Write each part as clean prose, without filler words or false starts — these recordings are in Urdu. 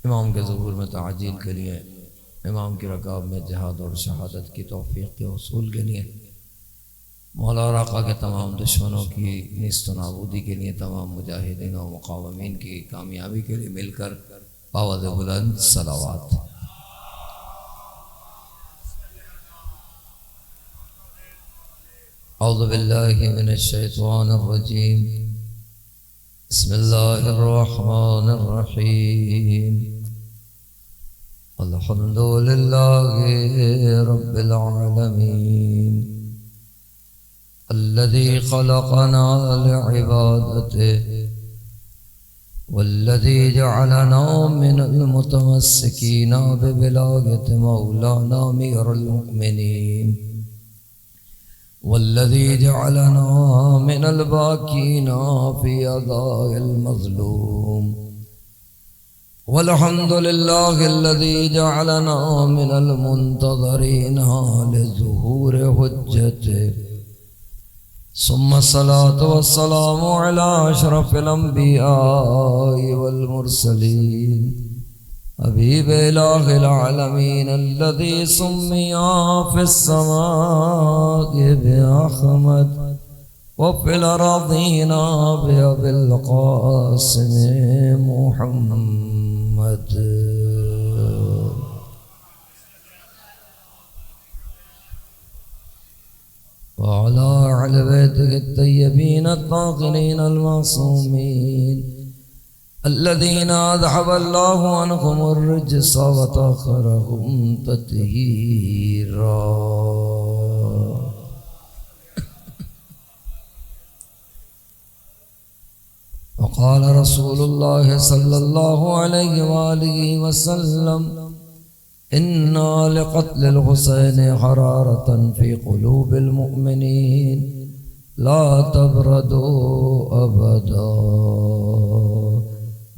امام کے ظہور میں تعجیل کے لیے، امام کی رکاب میں جہاد اور شہادت کی توفیق کے حصول کے لیے، مولا اور آقا کے تمام دشمنوں کی نیست و نابودی کے لیے، تمام مجاہدین و مقاومین کی کامیابی کے لیے مل کر آواز بلند صلوات۔ اعوذ باللہ من الشیطان الرجیم، بسم اللہ الرحمن الرحیم، الحمد للہ رب العالمین الذي خلقنا لعبادته والذي جعلنا من المتمسكين ببلاغة مولانا أمير المؤمنين والذي جعلنا من الباكين في أداء المظلوم والحمد لله الذي جعلنا من المنتظرين لظهور حجته، ثم الصلاة والسلام على أشرف الأنبياء والمرسلين حبيب إله العالمين الذي سمي في السماء بأحمد وفي الأراضين بأبي القاسم محمد وعلى أهل بيته الطيبين الطاهرين المعصومين الذين أذهب الله عنهم الرجس وطهرهم تطهيرا۔ وقال رسول الله صلى الله عليه وآله وسلم: إنا لقتل الحسين حرارة في قلوب المؤمنين لا تبردوا أبدا۔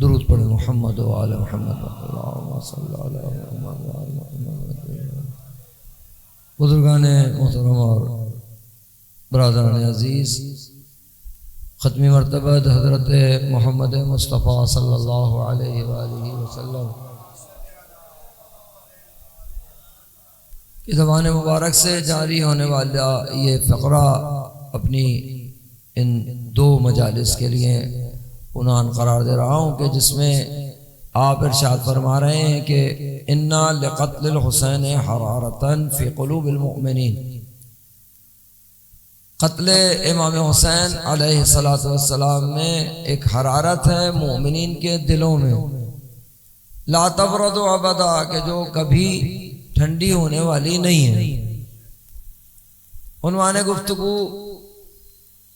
درود پڑھ محمد و آل محمد، اللہم صلی علی محمد و آل محمد۔ بزرگان محترم اور برادران عزیز، ختمی مرتبہ حضرت محمد مصطفیٰ صلی اللہ علیہ وآلہ وسلم کی زبان مبارک سے جاری ہونے والا یہ فقرہ اپنی ان دو مجالس کے لیے عنوان قرار دے رہا ہوں کہ جس میں آپ ارشاد فرما رہے ہیں کہ انا لقتل الحسین حرارتاً فی قلوب المؤمنین، قتل امام حسین علیہ السلام میں ایک حرارت ہے مومنین کے دلوں میں، لا تبرد ابدا، کہ جو کبھی ٹھنڈی ہونے والی نہیں ہے۔ عنوان گفتگو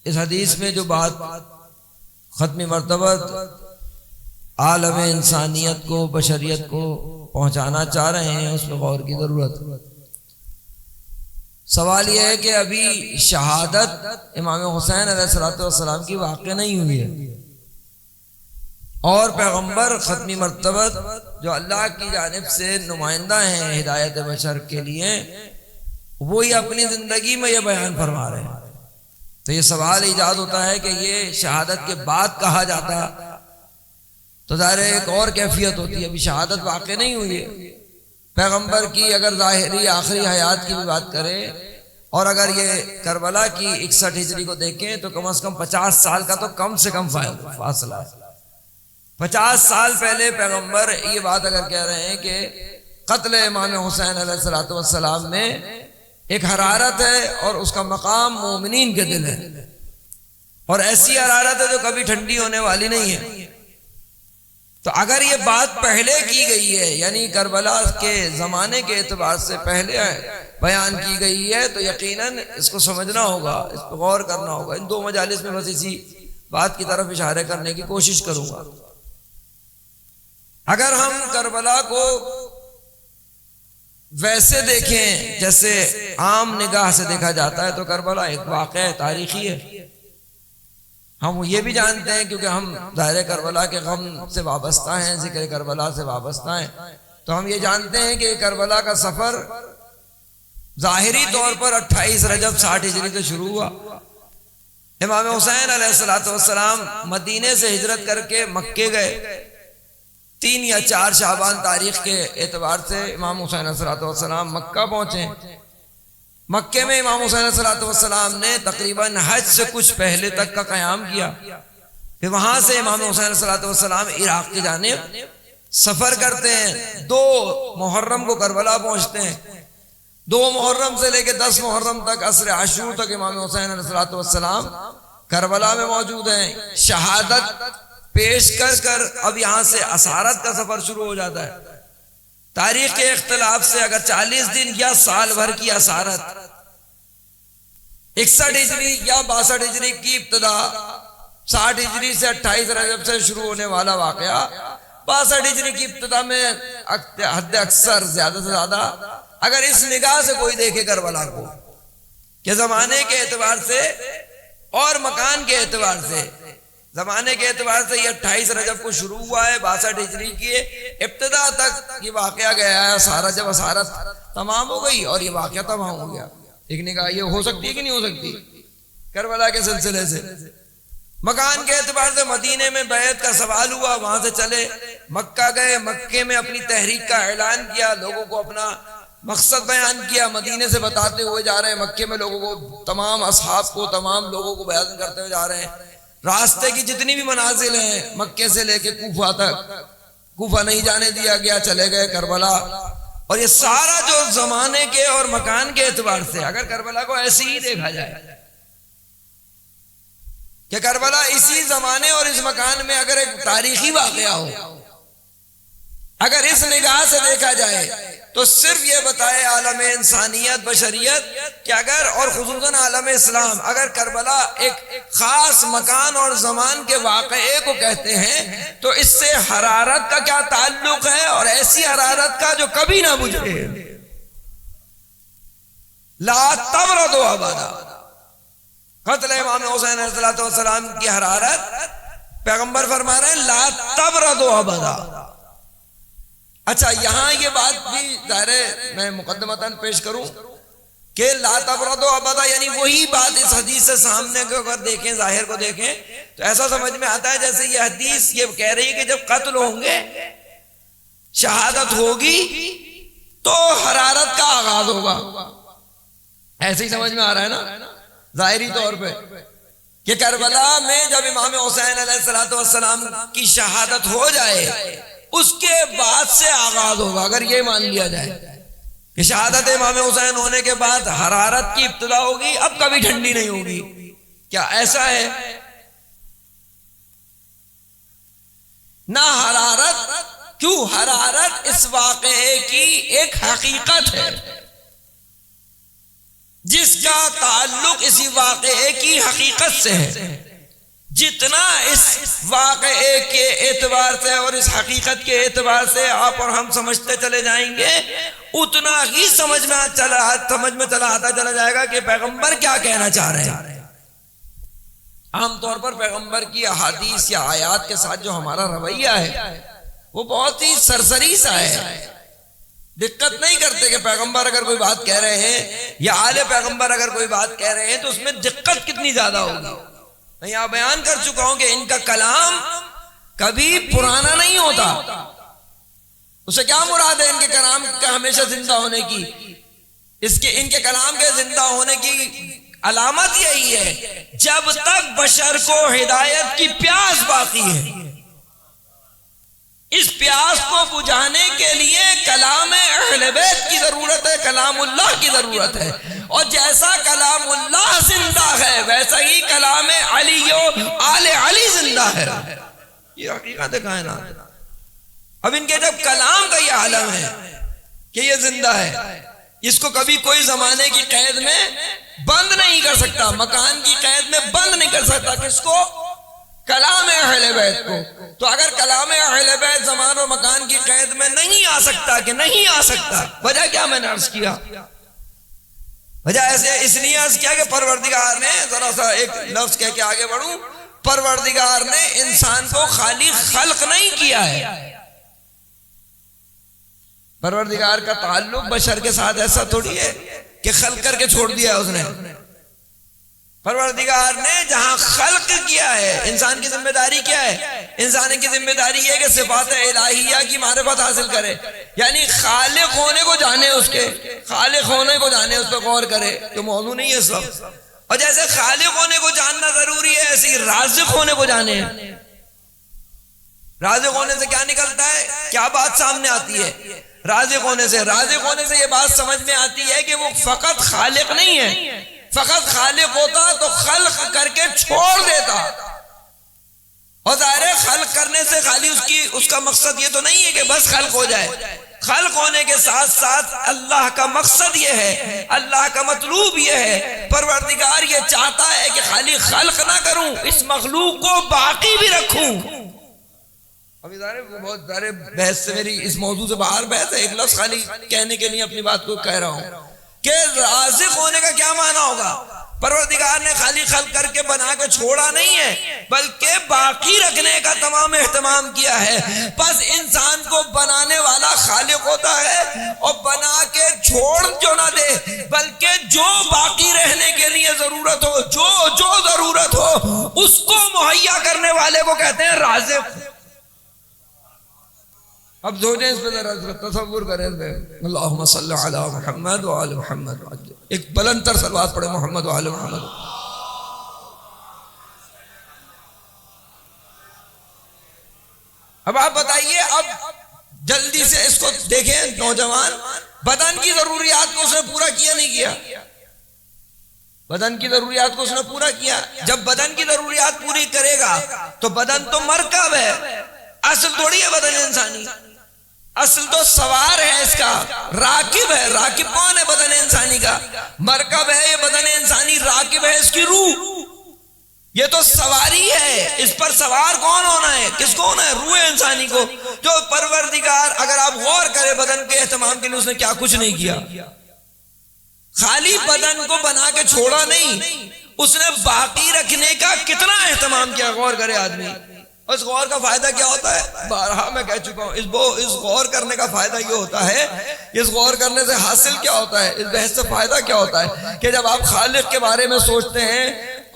اس حدیث میں جو بات ختمی مرتبہ عالم انسانیت کو، بشریت کو پہنچانا چاہ رہے ہیں، اس میں غور کی ضرورت۔ سوال یہ ہے کہ ابھی شہادت امام حسین علیہ السلام کی واقع نہیں ہوئی ہے، اور پیغمبر ختمی مرتبہ جو اللہ کی جانب سے نمائندہ ہیں ہدایت بشر کے لیے، وہی اپنی زندگی میں یہ بیان فرما رہے ہیں۔ تو یہ سوال ایجاد ہوتا ہے کہ یہ شہادت کے بعد کہا جاتا تو ظاہر ایک اور کیفیت ہوتی ہے۔ ابھی شہادت واقع نہیں ہوئی ہے پیغمبر کی، اگر ظاہری آخری حیات کی بھی بات کریں، اور اگر یہ کربلا کی 61 ہجری کو دیکھیں تو کم از کم 50 سال کا تو کم سے کم فاصلہ ہے۔ 50 سال پہلے پیغمبر یہ بات اگر کہہ رہے ہیں کہ قتل امام حسین علیہ السلام میں ایک حرارت ہے اور اس کا مقام مومنین کے دل ہے، اور ایسی حرارت ہے جو کبھی ٹھنڈی ہونے والی نہیں ہے۔ تو اگر یہ بات پہلے کی گئی ہے، یعنی کربلا کے زمانے کے اعتبار سے پہلے بیان کی گئی ہے، تو یقیناً اس کو سمجھنا ہوگا، اس پر غور کرنا ہوگا۔ ان دو مجالس میں بس اسی بات کی طرف اشارے کرنے کی کوشش کروں گا۔ اگر ہم کربلا کو ویسے دیکھیں جیسے عام نگاہ سے دیکھا جاتا ہے تو کربلا ایک واقعہ تاریخی ہے۔ ہم یہ بھی جانتے ہیں کیونکہ ہم ظاہر کربلا کے غم سے وابستہ ہیں، ذکر کربلا سے وابستہ ہیں، تو ہم یہ جانتے ہیں کہ کربلا کا سفر ظاہری طور پر 28 رجب 60 ہجری سے شروع ہوا۔ امام حسین علیہ السلام مدینے سے ہجرت کر کے مکے گئے، 3 یا 4 شعبان تاریخ کے اعتبار سے امام حسین علیہ السلام مکہ پہنچے۔ مکے میں امام حسین علیہ السلام نے تقریباً حج سے کچھ پہلے تک کا قیام کیا۔ پھر وہاں سے امام حسین علیہ السلام عراق کی جانب سفر کرتے ہیں۔ 2 محرم کو کربلا پہنچتے ہیں۔ 2 محرم سے لے کے 10 محرم تک عصر عاشور تک امام حسین علیہ السلام کربلا میں موجود ہیں۔ شہادت پیش کر کر اب یہاں سے اسارت کا سفر شروع ہو جاتا ہے۔ تاریخ کے اختلاف سے اگر 40 دن یا سال بھر کی اسارت، 61 ہجری یا 62 ہجری کی ابتدا، 60 ہجری سے 28 رجب سے شروع ہونے والا واقعہ 62 ہجری کی ابتدا میں حد اکثر زیادہ سے زیادہ اگر اس نگاہ سے کوئی دیکھے کربلا کو کہ زمانے کے اعتبار سے اور مکان کے اعتبار سے، زمانے کے اعتبار سے یہ 28 رجب کو شروع ہوا ہے، 62 ہجری کی ابتدا تک یہ واقعہ گیا ہے سارا، جب اسارت تمام ہو گئی اور یہ واقعہ تمام ہو گیا۔ ایک نگاہ یہ ہو سکتی ہے کہ نہیں ہو سکتی کربلا کے سلسلے سے؟ مکان کے اعتبار سے مدینے میں بیعت کا سوال ہوا، وہاں سے چلے مکہ گئے، مکے میں اپنی تحریک کا اعلان کیا، لوگوں کو اپنا مقصد بیان کیا، مدینے سے بتاتے ہوئے جا رہے ہیں، مکے میں لوگوں کو، تمام اصحاب کو، تمام لوگوں کو بیان کرتے ہوئے جا رہے ہیں۔ راستے کی جتنی بھی منازل ہیں مکے سے لے کے کوفہ تک، کوفہ نہیں جانے دیا گیا، چلے گئے کربلا۔ اور یہ سارا جو زمانے کے اور مکان کے اعتبار سے اگر کربلا کو ایسے ہی دیکھا جائے کہ کربلا اسی زمانے اور اس مکان میں اگر ایک تاریخی واقعہ ہو، اگر اس نگاہ سے دیکھا جائے تو صرف یہ بتائے عالم انسانیت، بشریت کہ اگر، اور خصوصاً عالم اسلام، اگر کربلا ایک خاص مکان اور زمان کے واقعے کو کہتے ہیں تو اس سے حرارت کا کیا تعلق ہے، اور ایسی حرارت کا جو کبھی نہ بجھے۔ لا تبرد ابدا، قتل امام حسین علیہ السلام کی حرارت پیغمبر فرما رہے ہیں لا تبرد ابدا۔ اچھا، یہاں یہ بات بھی ظاہر ہے میں مقدمتاً پیش کروں کہ لا تبرد ابدا یعنی وہی بات اس حدیث سے سامنے کو اگر دیکھیں، ظاہر کو دیکھیں تو ایسا سمجھ میں آتا ہے جیسے یہ حدیث یہ کہہ رہی ہے کہ جب قتل ہوں گے، شہادت ہوگی تو حرارت کا آغاز ہوگا۔ ایسے ہی سمجھ میں آ رہا ہے نا ظاہری طور پہ کہ کربلا میں جب امام حسین علیہ السلام کی شہادت ہو جائے اس کے بعد سے آغاز ہوگا۔ اگر یہ مان لیا جائے کہ شہادت امام حسین ہونے کے بعد حرارت کی ابتدا ہوگی، اب کبھی ٹھنڈی نہیں ہوگی، کیا ایسا ہے؟ نہ حرارت، کیوں؟ حرارت اس واقعے کی ایک حقیقت ہے جس کا تعلق اسی واقعے کی حقیقت سے ہے۔ جتنا اس واقعے کے اعتبار سے اور اس حقیقت کے اعتبار سے آپ اور ہم سمجھتے چلے جائیں گے، اتنا ہی سمجھ میں چلا آتا چلا جائے گا کہ پیغمبر کیا کہنا چاہ رہے ہیں۔ عام طور پر پیغمبر کی احادیث یا آیات کے ساتھ جو ہمارا رویہ ہے وہ بہت ہی سرسری سا ہے، دقت نہیں کرتے کہ پیغمبر اگر کوئی بات کہہ رہے ہیں یا آل پیغمبر اگر کوئی بات کہہ رہے ہیں تو اس میں دقت کتنی زیادہ ہوگی۔ میں یہاں بیان کر چکا ہوں کہ ان کا کلام کبھی پرانا نہیں ہوتا۔ اسے کیا مراد ہے ان کے کلام کا ہمیشہ زندہ ہونے کی؟ ان کے کلام کے زندہ ہونے کی علامت یہی ہے جب تک بشر کو ہدایت کی پیاس باقی ہے، اس پیاس کو بجھانے کے لیے کلام اہل بیت کی ضرورت ہے، کلام اللہ کی ضرورت ہے، اور جیسا کلام اللہ زندہ ہے ویسا ہی کلام علی و آل علی زندہ ہے۔ یہ حقیقت کائنات۔ اب ان کے جب کلام کا یہ عالم ہے کہ یہ زندہ ہے، اس کو کبھی کوئی زمانے کی قید میں بند نہیں کر سکتا، مکان کی قید میں بند نہیں کر سکتا، کس کو؟ کلام اہل بیت کو۔ تو اگر کلام اہل بیت زمان و مکان کی قید میں نہیں آ سکتا کہ نہیں آ سکتا، وجہ کیا میں نے عرض کیا؟ وجہ ایسے اس لیے عرض کیا کہ پروردگار نے، ذرا سا ایک لفظ کہہ کے آگے بڑھوں، پروردگار نے انسان کو خالی خلق نہیں کیا ہے۔ پروردگار کا تعلق بشر کے ساتھ ایسا تھوڑی ہے کہ خلق کر کے چھوڑ دیا اس نے۔ پروردگار نے جہاں خلق کیا ہے، انسان کی ذمہ داری کیا ہے؟ انسان کی ذمہ داری یہ ہے کہ صفات الہیہ کی معرفت حاصل کرے، یعنی خالق ہونے کو جانے، اس کے خالق ہونے کو جانے، اس پہ غور کرے، جو موضوع نہیں ہے اس وقت۔ اور جیسے خالق ہونے کو جاننا ضروری ہے، ایسے ہی رازق ہونے کو جانے ہیں۔ رازق ہونے سے کیا نکلتا ہے؟ کیا بات سامنے آتی ہے؟ رازق ہونے سے یہ بات سمجھ میں آتی ہے کہ وہ فقط خالق نہیں ہے، فقط خالق ہوتا تو خلق کر کے چھوڑ دیتا، اور ظاہر ہے خلق کرنے سے خالی اس کا مقصد یہ تو نہیں ہے کہ بس خلق ہو جائے، خلق ہونے کے ساتھ ساتھ اللہ کا مقصد یہ ہے، اللہ کا مطلوب یہ ہے، پروردگار یہ چاہتا ہے کہ خالی خلق نہ کروں، اس مخلوق کو باقی بھی رکھوں۔ ابھی بہت سارے بحث سے میری اس موضوع سے باہر بحث ہے، ایک لفظ خالی کہنے کے لیے اپنی بات کو کہہ رہا ہوں کہ رازق ہونے کا کیا معنی ہوگا؟ پروردگار نے خالی خلق کر کے بنا کے چھوڑا نہیں ہے، بلکہ باقی رکھنے کا تمام اہتمام کیا ہے۔ بس انسان کو بنانے والا خالق ہوتا ہے، اور بنا کے چھوڑ جو نہ دے، بلکہ جو باقی رہنے کے لیے ضرورت ہو، جو ضرورت ہو، اس کو مہیا کرنے والے کو کہتے ہیں رازق۔ اب سوچیں اس پہ ذرا تصور کریں، اللہم صلی علی محمد وآل محمد، ایک بلند تر صلوات پڑھے محمد وآل محمد۔ اب آپ بتائیے، اب جلدی سے اس کو دیکھیں، نوجوان بدن کی ضروریات کو اس نے پورا کیا نہیں کیا؟ بدن کی ضروریات کو اس نے پورا کیا۔ جب بدن کی ضروریات پوری کرے گا تو بدن تو مرکب ہے، اصل تھوڑی ہے بدن انسانی، اصل تو سوار ہے اس کا، راکب ہے۔ راکب کون ہے بدن انسانی کا؟ مرکب ہے یہ بدن انسانی، راکب ہے اس کی روح، یہ تو سواری ہے، اس پر سوار کون ہونا ہے؟ کس کو ہونا ہے؟ روح انسانی کو۔ جو پروردگار، اگر آپ غور کریں بدن کے اہتمام کے لیے اس نے کیا کچھ نہیں کیا، خالی بدن کو بنا کے چھوڑا نہیں، اس نے باقی رکھنے کا کتنا اہتمام کیا، غور کرے آدمی۔ اس غور کا فائدہ کیا ہوتا ہے؟ بارہا میں کہہ چکا ہوں، اس غور کرنے کا فائدہ یہ ہوتا ہے، اس غور کرنے سے حاصل کیا ہوتا ہے، اس بحث سے فائدہ کیا ہوتا ہے کہ جب آپ خالق کے بارے میں سوچتے ہیں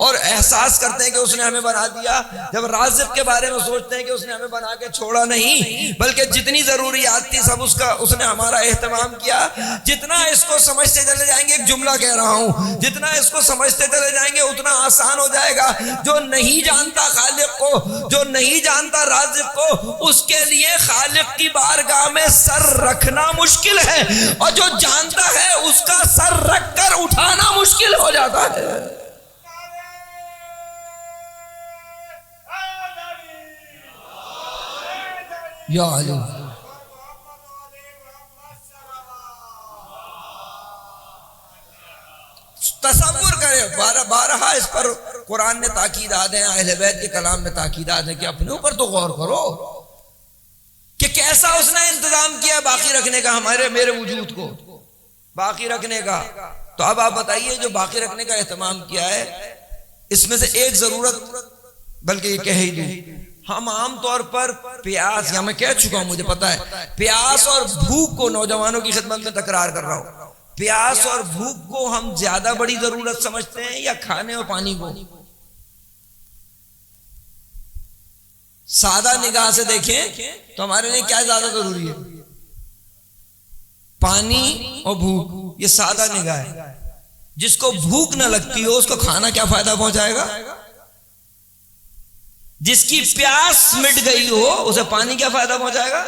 اور احساس کرتے ہیں کہ اس نے ہمیں بنا دیا، جب رازق کے بارے میں سوچتے ہیں کہ اس نے ہمیں بنا کے چھوڑا نہیں، بلکہ جتنی ضروریات تھی سب اس نے ہمارا اہتمام کیا، جتنا اس کو سمجھتے چلے جائیں گے، ایک جملہ کہہ رہا ہوں، جتنا اس کو سمجھتے چلے جائیں گے اتنا آسان ہو جائے گا۔ جو نہیں جانتا خالق کو، جو نہیں جانتا رازق کو، اس کے لیے خالق کی بارگاہ میں سر رکھنا مشکل ہے، اور جو جانتا ہے اس کا سر رکھ کر اٹھانا مشکل ہو جاتا ہے۔ یا علی، تصور کرے، بارہا اس پر قرآن میں تاکیدات ہیں، اہل بیت کے کلام میں تاکیدات ہیں کہ اپنے اوپر تو غور کرو کہ کیسا اس نے انتظام کیا باقی رکھنے کا، میرے وجود کو باقی رکھنے کا۔ تو اب آپ بتائیے، جو باقی رکھنے کا اہتمام کیا ہے، اس میں سے ایک ضرورت، بلکہ یہ کہہ ہی دوں، ہم عام طور پر پیاس، یا میں کہہ چکا ہوں مجھے پتا ہے، پیاس اور بھوک کو، نوجوانوں کی خدمت میں تکرار کر رہا ہوں، پیاس اور بھوک کو ہم زیادہ بڑی ضرورت سمجھتے ہیں یا کھانے اور پانی کو؟ سادہ نگاہ سے دیکھیں تو ہمارے لیے کیا زیادہ ضروری ہے؟ پانی اور بھوک، یہ سادہ نگاہ ہے۔ جس کو بھوک نہ لگتی ہو اس کو کھانا کیا فائدہ پہنچائے گا؟ جس کی پیاس مٹ گئی ہو اسے پانی کیا فائدہ پہنچائے گا؟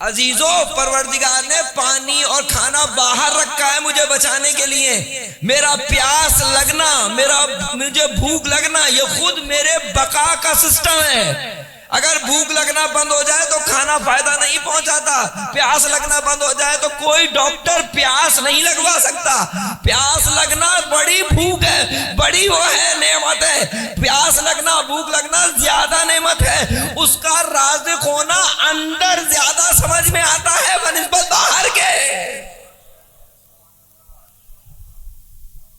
عزیزو، پروردگار نے پانی اور کھانا باہر رکھا ہے مجھے بچانے کے لیے۔ میرا پیاس لگنا، مجھے بھوک لگنا، یہ خود میرے بقا کا سسٹم ہے۔ اگر بھوک لگنا بند ہو جائے تو کھانا فائدہ نہیں پہنچاتا، پیاس لگنا بند ہو جائے تو کوئی ڈاکٹر پیاس نہیں لگوا سکتا۔ پیاس لگنا بڑی بھوک ہے، بڑی وہ ہے نعمت ہے، پیاس لگنا، بھوک لگنا زیادہ نعمت ہے۔ اس کا رازق ہونا اندر زیادہ سمجھ میں آتا ہے بنسبت باہر کے۔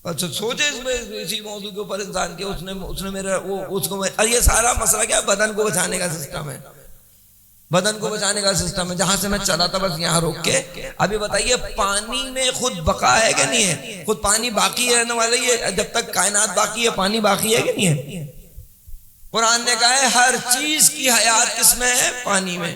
اچھا سوچے اس میں اسی موضوع کے اوپر انسان کے، اس نے میرا وہ اس کو، یہ سارا مسئلہ کیا؟ بدن کو بچانے کا سسٹم ہے، بدن کو بچانے کا سسٹم ہے. جہاں سے میں چلا تھا بس یہاں روک کے ابھی بتائیے پانی میں خود بقا ہے کہ نہیں ہے؟ خود پانی باقی رہنے والا ہی ہے. جب تک کائنات باقی ہے پانی باقی ہے کہ نہیں ہے؟ قرآن نے کہا ہے ہر چیز کی حیات کس میں ہے؟ پانی میں.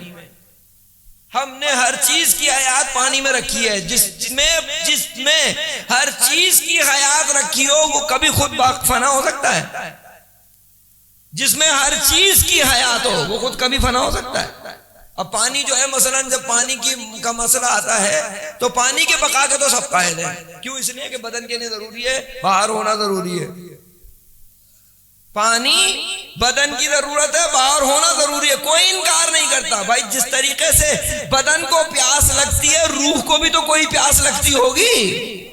ہم نے ہر چیز کی حیات پانی میں رکھی ہے. جس میں ہر چیز کی حیات رکھی ہو وہ کبھی خود فنا ہو سکتا ہے؟ جس میں ہر چیز کی حیات ہو وہ خود کبھی فنا ہو سکتا ہے؟ اب پانی جو ہے مثلا جب پانی کا مسئلہ آتا ہے تو پانی کے بقا کے تو سب قائل ہیں. کیوں؟ اس لیے کہ بدن کے لیے ضروری ہے، باہر ہونا ضروری ہے. پانی بدن کی ضرورت ہے، باہر ہونا ضروری ہے، کوئی انکار نہیں کرتا. بھائی جس طریقے سے بدن کو پیاس لگتی ہے روح کو بھی تو کوئی پیاس لگتی ہوگی.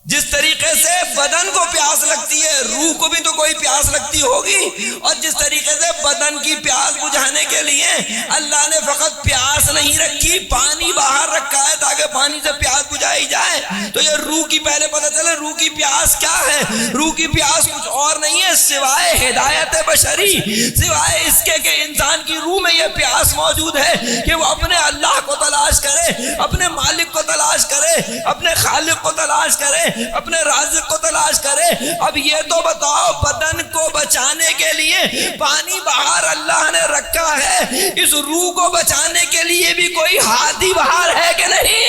جس طریقے سے بدن کو پیاس لگتی ہے روح کو بھی تو کوئی پیاس لگتی ہوگی. اور جس طریقے سے بدن کی پیاس بجھانے کے لیے اللہ نے فقط پیاس نہیں رکھی، پانی باہر رکھا ہے تاکہ پانی سے پیاس بجھائی جائے. تو یہ روح کی پہلے پتہ چلے روح کی پیاس کیا ہے. روح کی پیاس کچھ اور نہیں ہے سوائے ہدایت بشری، سوائے اس کے کہ انسان کی روح میں یہ پیاس موجود ہے کہ وہ اپنے اللہ کو تلاش کرے، اپنے مالک کو تلاش کرے، اپنے خالق کو تلاش کرے، اپنے رازق کو تلاش کرے. اب یہ تو بتاؤ بدن کو بچانے کے لیے پانی باہر اللہ نے رکھا ہے، اس روح کو بچانے کے لیے بھی کوئی ہادی باہر ہے کہ نہیں؟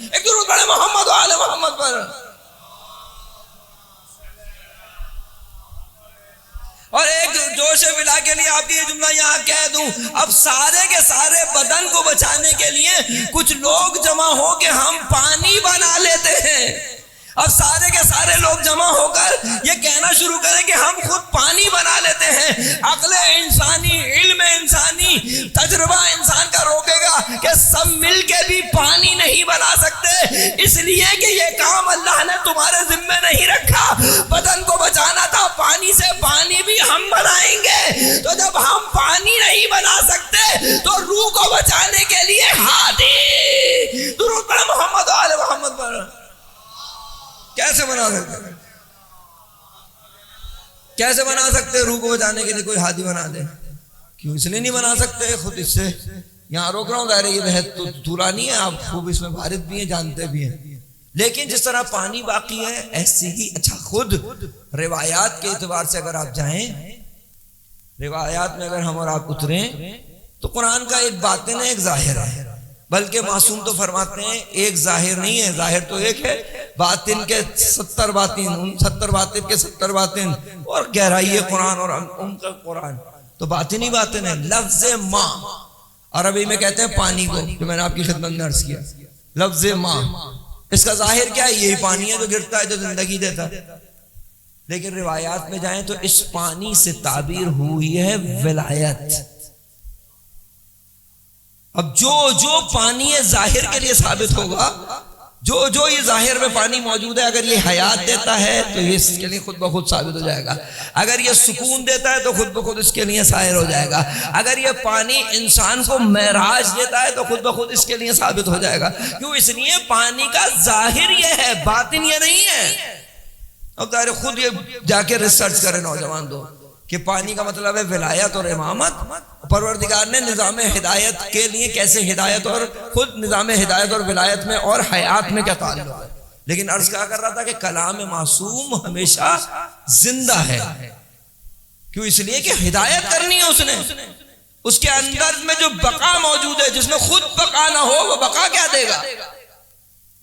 ایک درود پڑھے محمد و آل محمد پر. اور ایک جوش ولا کے لیے آپ کی یہ جملہ یہاں کہہ دوں، اب سارے کے سارے بدن کو بچانے کے لیے کچھ لوگ جمع ہو کے ہم پانی بنا لیتے ہیں. اب سارے کے سارے لوگ جمع ہو کر یہ کہنا شروع کریں کہ ہم خود پانی بنا لیتے ہیں. عقل انسانی، علم انسانی، تجربہ انسان کا روکے گا کہ سب مل کے بھی پانی نہیں بنا سکتے، اس لیے کہ یہ کام اللہ نے تمہارے ذمہ نہیں رکھا. بدن کو بچانا تھا پانی سے، پانی بھی ہم بنائیں گے. تو جب ہم پانی نہیں بنا سکتے تو روح کو بچانے کے لیے ہادی درود پڑھ محمد و آل محمد پر. کیسے بنا سکتے؟ کیسے بنا سکتے روح کو بچانے کے لیے کوئی ہادی بنا دے؟ کیوں اس لیے نہیں بنا سکتے؟ خود اس سے یہاں روک رہا ہوں، ظاہر یہ بحث تو طولانی ہے، آپ خوب اس میں بھارت بھی ہیں، جانتے بھی ہیں. لیکن جس طرح پانی باقی ہے ایسے ہی اچھا خود روایات کے اعتبار سے اگر آپ جائیں، روایات میں اگر ہم اور آپ اتریں تو قرآن کا ایک باطن ہے ایک ظاہر ہے. بلکہ معصوم تو فرماتے ہیں ایک ظاہر نہیں ہے، ظاہر تو ایک ہے، باطن کے 70 باطن، 70 باطن کے 70 باطن، اور گہرائی ہے قرآن اور ان کا قرآن تو باطن ہی باطن ہے. لفظ ماں عربی میں کہتے ہیں پانی کو، جو میں نے آپ کی خدمت میں عرض کیا. لفظ ماں اس کا ظاہر کیا ہے؟ یہی پانی ہے جو گرتا ہے، جو زندگی دیتا ہے. لیکن روایات میں جائیں تو اس پانی سے تعبیر ہوئی ہے ولایت. اب جو پانی ظاہر کے لیے ثابت ہوگا، جو یہ ظاہر میں پانی موجود ہے، اگر یہ حیات دیتا ہے تو یہ اس کے لیے خود بخود ثابت ہو جائے گا. اگر یہ سکون دیتا ہے تو خود بخود اس کے لیے ظاہر ہو جائے گا. اگر یہ پانی انسان کو معراج دیتا ہے تو خود بخود اس کے لیے ثابت ہو جائے گا. کیوں؟ اس لیے پانی کا ظاہر یہ ہے، باطن یہ نہیں ہے. اب ظاہر خود یہ جا کے ریسرچ کرے نوجوان دو کہ پانی کا مطلب ہے ولایت اور امامت. پروردگار نے نظام ہدایت کے لیے کیسے ہدایت اور خود نظام ہدایت اور ولایت میں اور حیات میں کیا تعلق ہے. لیکن عرض کیا کر رہا تھا کہ کلام معصوم ہمیشہ زندہ ہے. کیوں؟ اس لیے کہ ہدایت کرنی ہے اس نے. اس کے اندر میں جو بقا موجود ہے، جس میں خود بقا نہ ہو وہ بقا کیا دے گا؟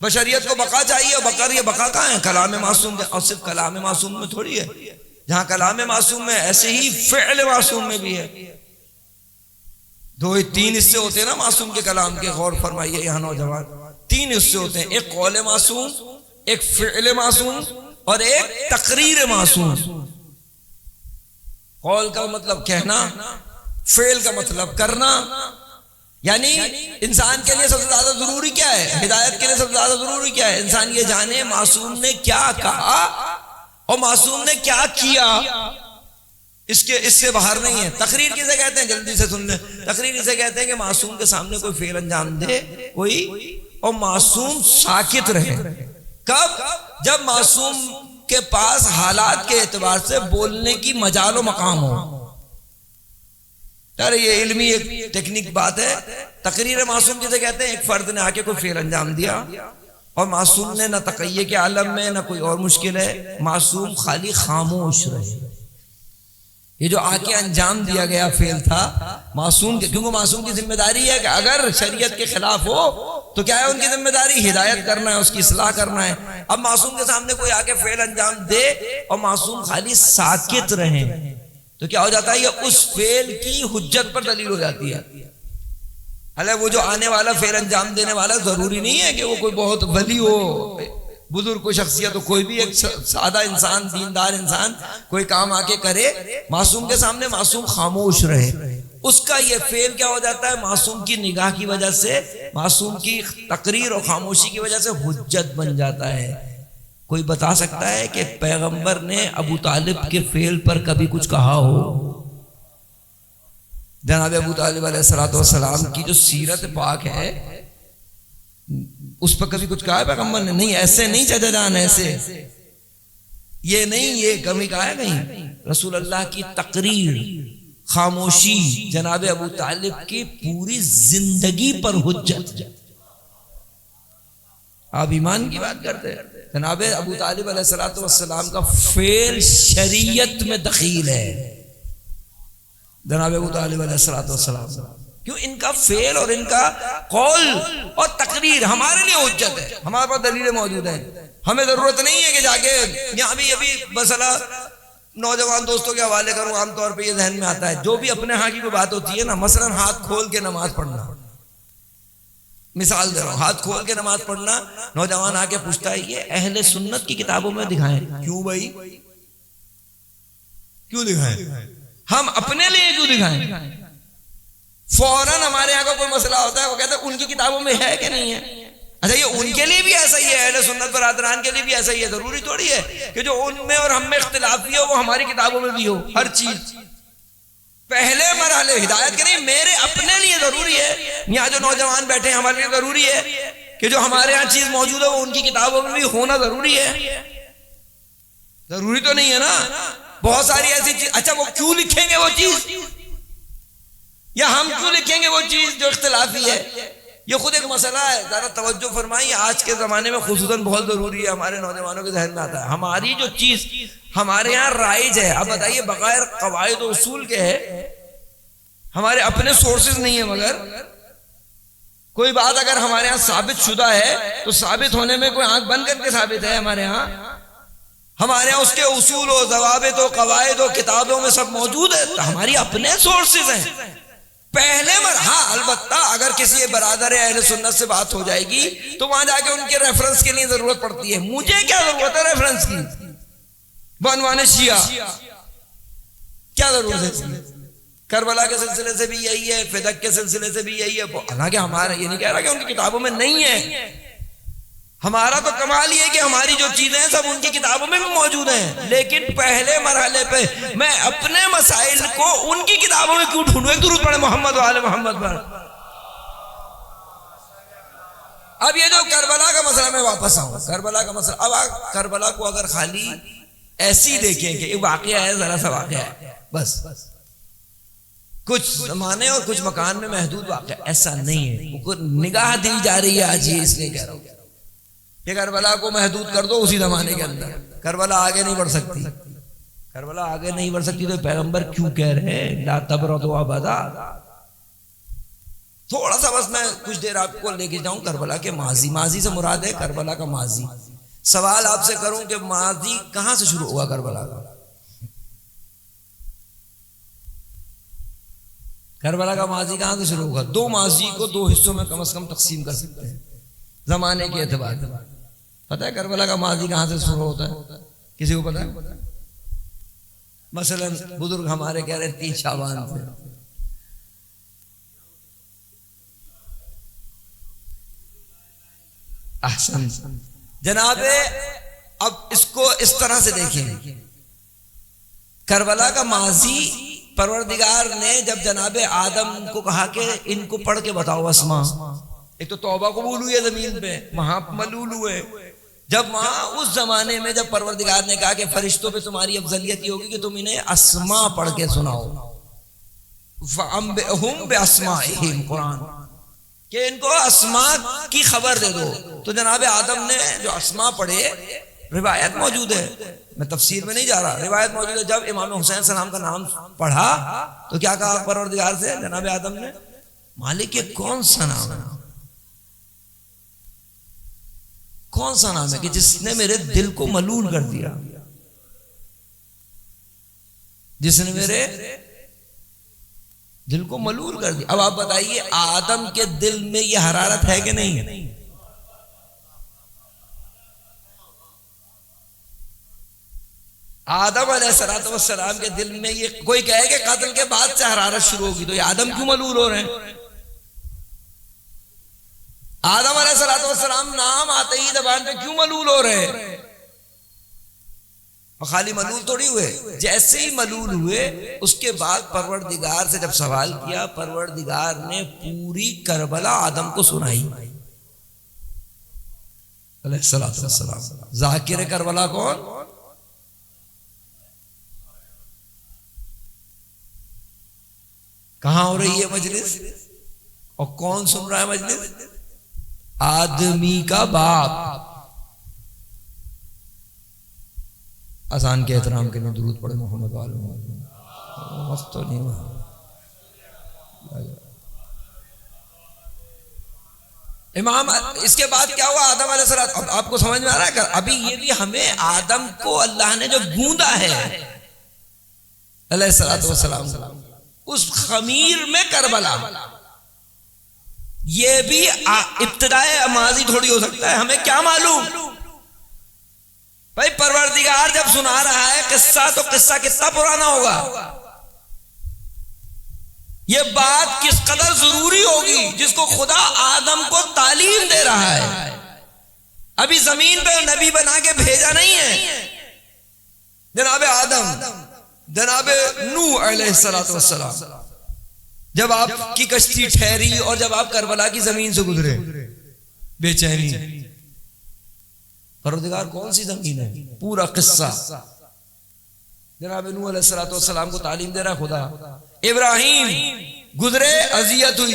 بشریت کو بقا چاہیے، بقر یہ بقا کہاں ہے؟ کلام معصوم میں. اور صرف کلام معصوم میں تھوڑی ہے، جہاں کلام معصوم میں ایسے ہی فعل معصوم میں بھی ہے. دو تین حصے ہوتے ہیں نا معصوم کے کلام کے، غور فرمائیے یہاں نوجوان. 3 حصے ہوتے ہیں، ایک قول معصوم، ایک فعل معصوم اور ایک تقریر معصوم. قول کا مطلب کہنا، فعل کا مطلب کرنا. یعنی انسان کے لیے سب سے زیادہ ضروری کیا ہے؟ ہدایت کے لیے سب سے زیادہ ضروری کیا ہے؟ انسان یہ جانے معصوم نے کیا کہا اور معصوم نے کیا کیا. اس سے باہر نہیں ہے. تقریر کسے کہتے ہیں؟ جلدی سے سن لیں. تقریر اسے کہتے ہیں کہ معصوم کے سامنے کوئی فعل انجام دے کوئی، اور معصوم ساکت رہے. کب؟ جب معصوم کے پاس حالات کے اعتبار سے بولنے کی مجال و مقام ہو. ارے یہ علمی ایک ٹیکنیک بات ہے. تقریر معصوم جسے کہتے ہیں, ایک فرد نے آ کے کوئی فعل انجام دیا اور معصوم نے نہ تقیہ کے عالم میں نہ کوئی اور مشکل ہے, معصوم خالی خاموش رہے. یہ جو آ کے انجام دیا گیا فعل تھا معصوم کے, کیونکہ معصوم کی ذمہ داری ہے کہ اگر شریعت کے خلاف ہو تو کیا ہے ان کی ذمہ داری, ہدایت کرنا ہے, اس کی اصلاح کرنا ہے. اب معصوم کے سامنے کوئی آ کے فعل انجام دے اور معصوم خالی ساکت رہے تو کیا ہو جاتا ہے, یہ اس فعل کی حجت پر دلیل ہو جاتی ہے. حالانکہ وہ جو آنے والا فعل انجام دینے والا ضروری نہیں ہے کہ وہ کوئی بہت ولی ہو, بزرگ کوئی شخصیت ہو, کوئی بھی ایک سادہ انسان, دیندار انسان کوئی کام آ کے کرے, معصوم کے سامنے معصوم خاموش رہے, اس کا یہ فعل کیا ہو جاتا ہے, معصوم کی نگاہ کی وجہ سے, معصوم کی تقریر اور خاموشی کی وجہ سے حجت بن جاتا ہے. کوئی بتا سکتا ہے کہ پیغمبر نے ابو طالب کے فعل پر کبھی کچھ کہا ہو؟ جناب ابو طالب علیہ السلام کی جو سیرت پاک ہے اس پر کبھی کچھ کہا ہے پیغمبر نے؟ نہیں, ایسے نہیں چچا جان, ایسے یہ نہیں, یہ کمی کہا ہے کہیں. رسول اللہ کی تقریر, خاموشی جناب ابو طالب کی پوری زندگی پر حجت. آپ ایمان کی بات کرتے ہیں, جناب ابو طالب علیہ السلام کا فعل شریعت میں دخیل ہے. جناب ابو طالب علیہ السلام, کیوں؟ ان کا فعل اور ان کا قول اور تقریر ہمارے لیے حجت ہے, ہمارے پاس دلیلیں موجود ہیں. ہمیں ضرورت نہیں ہے کہ جا کے یہاں بھی ابھی مسئلہ نوجوان دوستوں کے حوالے کروں. عام طور پہ یہ ذہن میں آتا ہے جو بھی اپنے ہاں کی کوئی بات ہوتی ہے نا, مثلا ہاتھ کھول کے نماز پڑھنا, مثال دے رہا ہوں, ہاتھ کھول کے نماز پڑھنا, نوجوان آ کے پوچھتا ہے یہ اہل سنت کی کتابوں میں دکھائیں. کیوں بھائی, کیوں دکھائیں؟ ہم اپنے لیے کیوں دکھائیں؟ فوراً ہمارے یہاں کا کوئی مسئلہ ہوتا ہے وہ کہتے ہیں ان کی کتابوں میں ہے کہ نہیں ہے. اچھا یہ ان کے لیے بھی ایسا ہی ہے, اہل سنت برادران کے لیے بھی ایسا ہی ہے. ضروری تھوڑی ہے کہ جو ان میں اور ہم میں اختلاف بھی ہو وہ ہماری کتابوں میں بھی ہو. ہر چیز پہلے مرحلے ہدایت کے نہیں, میرے اپنے لیے ضروری ہے. یہاں جو نوجوان بیٹھے ہیں ہمارے لیے ضروری ہے کہ جو ہمارے یہاں چیز موجود ہے وہ ان کی کتابوں میں بھی ہونا ضروری ہے. ضروری تو نہیں ہے نا, بہت ساری ایسی چیز. اچھا وہ کیوں لکھیں گے وہ چیز, یا ہم کیوں لکھیں گے وہ چیز جو اختلافی ہے؟ یہ خود ایک مسئلہ ہے. ذرا توجہ فرمائیے, آج کے زمانے میں خصوصاً بہت ضروری ہے, ہمارے نوجوانوں کے ذہن میں آتا ہے. ہماری جو چیز ہمارے یہاں رائج ہے, اب بتائیے بغیر قواعد و اصول کے ہے, ہمارے اپنے سورسز نہیں ہے, مگر کوئی بات اگر ہمارے یہاں ثابت شدہ ہے تو ثابت ہونے میں کوئی آنکھ بند کر کے ثابت ہے ہمارے یہاں. ہمارے یہاں اس کے اصول و ضوابط و قواعد و کتابوں میں سب موجود ہے, تو ہماری اپنے سورسز ہیں. پہلے ہاں البتہ اگر کسی برادر اہل سنت سے بات ہو جائے گی تو وہاں جا کے ان کے ریفرنس کے لیے ضرورت پڑتی ہے. مجھے کیا ضرورت ہے ریفرنس کی؟ بنوانے شیعہ کیا ضرورت ہے؟ کربلا کے سلسلے سے بھی یہی ہے, فدق کے سلسلے سے بھی یہی ہے. حالانکہ ہمارا یہ نہیں کہہ رہا کہ ان کی کتابوں میں نہیں ہے. ہمارا تو کمال یہ ہے کہ ہماری جو چیزیں ہیں سب ان کی کتابوں میں بھی موجود ہیں, لیکن پہلے مرحلے پہ میں اپنے مسائل کو ان کی کتابوں میں کیوں ڈھونڈوں؟ ایک درود پڑھیں محمد و آل محمد پر. اب یہ جو کربلا کا مسئلہ, میں واپس آؤں کربلا کا مسئلہ. اب کربلا کو اگر خالی ایسی دیکھیں کہ ایک واقعہ ہے, ذرا سا واقعہ ہے بس, کچھ زمانے اور کچھ مکان میں محدود واقعہ, ایسا نہیں ہے. نگاہ دی جا رہی ہے آج, یہ اس لیے کہہ رہا ہوں کہ کربلا کو محدود کر دو اسی زمانے کے اندر. کربلا آگے نہیں بڑھ سکتی, کربلا آگے نہیں بڑھ سکتی, تو پیغمبر کیوں کہہ رہے ہیں لا تبرد ابدا. تھوڑا سا بس میں کچھ دیر آپ کو لے کے جاؤں کربلا کے ماضی. ماضی سے مراد ہے کربلا کا ماضی. سوال آپ سے کروں کہ ماضی کہاں سے شروع ہوا کربلا کا؟ کربلا کا ماضی کہاں سے شروع ہوگا؟ دو ماضی کو دو حصوں میں کم از کم تقسیم کر سکتے ہیں زمانے کے اعتبار سے. پتہ ہے کربلا کا ماضی کہاں سے شروع ہوتا ہے؟ کسی کو پتہ ہے؟ مثلا بزرگ ہمارے کہہ رہے 3 شعبان سے. احسن جناب. اب اس کو اس طرح سے دیکھیں, کربلا کا ماضی پروردگار نے جب جناب آدم کو کہا کہ ان کو پڑھ کے بتاؤ اسماء, ایک تو توبہ قبول ہوئی ہے زمین پہ, وہاں ملول ہوئے. جب وہاں اس زمانے میں جب پروردگار نے کہا کہ فرشتوں پہ تمہاری افضلیت یہ ہوگی کہ تم انہیں اسماء پڑھ کے سناؤ, فَأَنبِئْهُمْ بِأَسْمَائِهِمْ، قرآن کہ ان کو اسماء کی خبر دے دو. تو جناب آدم نے جو اسماء پڑھے، روایت موجود ہے، میں تفسیر میں نہیں جا رہا، روایت موجود ہے، جب امام حسین سلام کا نام پڑھا تو کیا کہا پروردگار سے جناب آدم نے؟ مالک یہ کون سا نام ہے، کون سا نام ہے کہ جس نے میرے دل کو ملول کر دیا، جس نے میرے دل کو ملول کر دیا. اب آپ بتائیے آدم کے دل میں یہ حرارت ہے کہ نہیں؟ آدم علیہ السلام کے دل میں یہ کوئی کہے کہ قتل کے بعد سے حرارت شروع ہوگی، تو یہ آدم کیوں ملول ہو رہے ہیں؟ آدم علیہ السلام نام آتے ہی زبان پہ کیوں ملول ہو رہے ہیں؟ اور خالی ملول تھوڑی ہوئے، جیسے ہی ملول ہوئے اس کے بعد پروردگار سے جب سوال کیا، پروردگار نے پوری کربلا آدم کو سنائی علیہ السلام. ذاکر کربلا کون؟ کہاں ہو رہی ہے مجلس اور کون سن رہا ہے مجلس؟ آدمی کا باپ. اذان کے احترام کے لیے درود پڑھے محمد والے وقت تو نہیں ہوا. امام اس کے بعد کیا ہوا؟ آدم علیہ السلام. اب آپ کو سمجھ میں آ رہا ہے کہ ابھی یہ بھی ہمیں آدم کو اللہ نے جو گوندا ہے علیہ السلام اس خمیر میں کربلا، یہ بھی ابتدائے ماضی تھوڑی ہو سکتا ہے، ہمیں کیا معلوم بھائی. پروردگار جب سنا رہا ہے قصہ تو قصہ کتنا پرانا ہوگا، یہ بات کس قدر ضروری ہوگی جس کو خدا آدم کو تعلیم دے رہا ہے. ابھی زمین پہ نبی بنا کے بھیجا نہیں ہے جناب آدم، جناب نوح علیہ السلام. جب آپ کی کشتی ٹھہری اور جب آپ کربلا کی زمین سے گزرے، بے چینی، پروردگار کون سی زمین ہے؟ پورا قصہ جناب نوح علیہ السلام کو تعلیم دے رہا خدا. ابراہیم گزرے، اذیت ہوئی،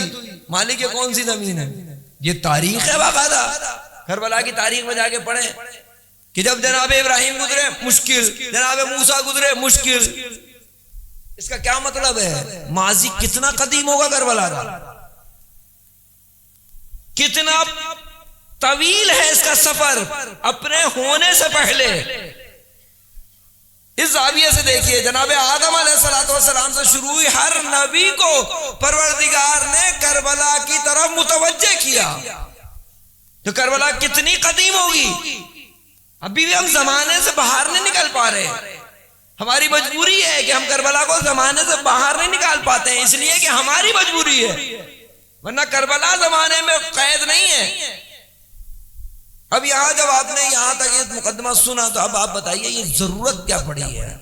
مالک یہ کون سی زمین ہے؟ یہ تاریخ ہے باقاعدہ، کربلا کی تاریخ میں جا کے پڑھیں کہ جب جناب ابراہیم گزرے مشکل، جناب موسیٰ گزرے مشکل. اس کا کیا مطلب ہے؟ ماضی کتنا قدیم ہوگا کربلا کا، کتنا طویل ہے اس کا سفر اپنے ہونے سے پہلے. اس زاویے سے دیکھیے جناب آدم علیہ السلام سے شروع ہوئی، ہر نبی کو پروردگار نے کربلا کی طرف متوجہ کیا. تو کربلا کتنی قدیم ہوگی، ابھی بھی ہم زمانے سے باہر نہیں نکل پا رہے. ہماری مجبوری ہے کہ ہم کربلا کو زمانے سے باہر نہیں نکال پاتے ہیں، اس لیے کہ ہماری مجبوری ہے، ورنہ کربلا زمانے میں قید نہیں ہے. اب یہاں جب آپ نے یہاں تک یہ مقدمہ سنا تو اب آپ بتائیے یہ ضرورت کیا پڑی ہے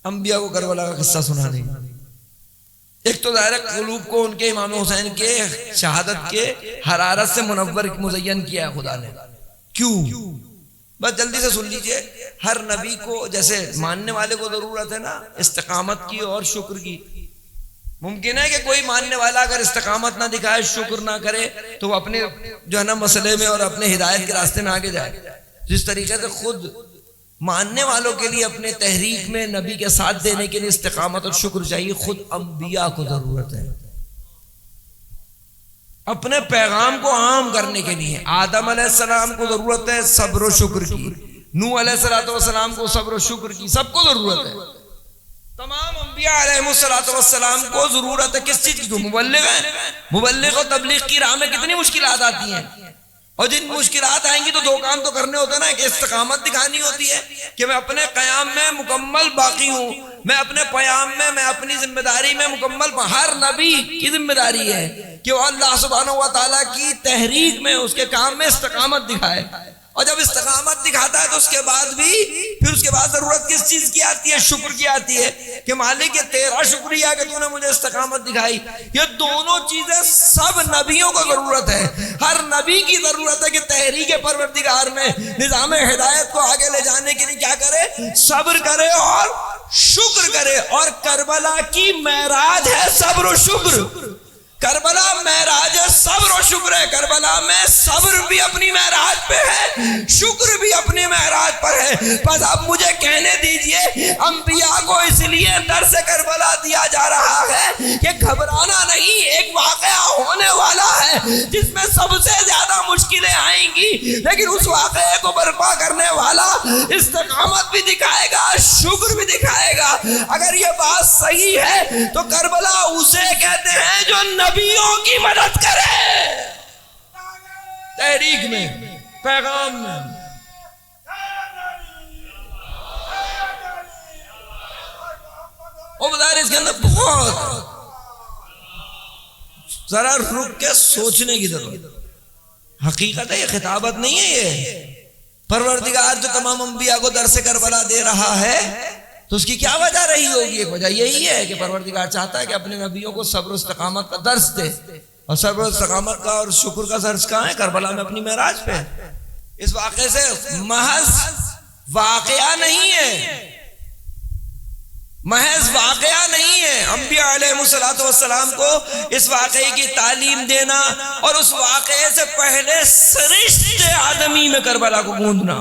انبیاء کو کربلا کا قصہ سنانے؟ ایک تو ظاہر قلوب کو ان کے امام حسین کے شہادت کے حرارت سے منور مزین کیا ہے خدا نے. کیوں؟ بس جلدی سے سن لیجئے، ہر نبی کو جیسے ماننے والے کو ضرورت ہے نا استقامت کی اور شکر کی. ممکن ہے کہ کوئی ماننے والا اگر استقامت نہ دکھائے، شکر نہ کرے، تو وہ اپنے جو ہے نا مسئلے میں اور اپنے ہدایت کے راستے میں آگے جائے. جس طریقے سے خود ماننے والوں کے لیے اپنے تحریک میں نبی کے ساتھ دینے کے لیے استقامت اور شکر چاہیے، خود انبیاء کو ضرورت ہے اپنے پیغام کو عام کرنے کے لیے. آدم علیہ السلام کو ضرورت ہے صبر و شکر کی، نوح علیہ السلام کو صبر و شکر کی، سب کو ضرورت ہے. تمام انبیاء علیہ السلام کو ضرورت ہے کس چیز کی؟ مبلغ ہیں، مبلغ و تبلیغ کی راہ میں کتنی مشکلات آتی ہیں، اور جن مشکلات آئیں گی تو دو کام تو کرنے ہوتے ہیں نا، کہ استقامت دکھانی ہوتی ہے کہ میں اپنے قیام میں مکمل باقی ہوں، میں اپنے قیام میں اپنی ذمہ داری میں مکمل. ہر نبی کی ذمہ داری ہے کہ وہ اللہ سبحانہ و تعالیٰ کی تحریک میں، اس کے کام میں استقامت دکھائے. اور جب استقامت دکھاتا ہے تو اس کے بعد بھی پھر اس کے بعد ضرورت کس چیز کی آتی ہے؟ شکر کی آتی ہے کہ مالک یہ تیرا شکریہ کہ تو نے مجھے استقامت دکھائی. یہ دونوں چیزیں سب نبیوں کو ضرورت ہے. ہر نبی کی ضرورت ہے کہ تحریک پروردگار میں نظام ہدایت کو آگے لے جانے کے لیے کیا کرے؟ صبر کرے اور شکر کرے. اور کربلا کی معراج ہے صبر و شکر. کربلا معراج صبر و شکر ہے. کربلا میں صبر بھی اپنی معراج پہ ہے, شکر بھی اپنی معراج پر ہے. بس اب مجھے کہنے دیجئے, انبیاء کو اس لیے درس کربلا دیا جا رہا ہے کہ گھبرانا نہیں, ایک واقعہ ہونے والا ہے جس میں سب سے زیادہ مشکلیں آئیں گی, لیکن اس واقعے کو برپا کرنے والا استقامت بھی دکھائے گا, شکر بھی دکھائے گا. اگر یہ بات صحیح ہے تو کربلا اسے کہتے ہیں جو نبیوں کی مدد کرے تحریک میں, پیغام میں. وہ بظاہر اس کے اندر بہت ذرا رک کے سوچنے کی ضرورت. حقیقت ہے یہ خطابت نہیں ہے, یہ پروردگار جو تمام انبیاء کو درس کربلا دے رہا ہے تو اس کی کیا وجہ رہی ہوگی؟ ایک وجہ یہی ہے کہ پروردگار چاہتا ہے کہ اپنے نبیوں کو صبر و استقامت کا درس دے. اور صبر و استقامت کا اور شکر کا درس کہاں ہے؟ کربلا میں اپنی معراج پہ. اس واقعے سے محض واقعہ نہیں ہے, محض واقعہ نہیں ہے. انبیاء علیہ السلام کو اس واقعے کی تعلیم دینا اور اس واقعے سے پہلے سرشت آدمی میں کربلا کو گونجنا.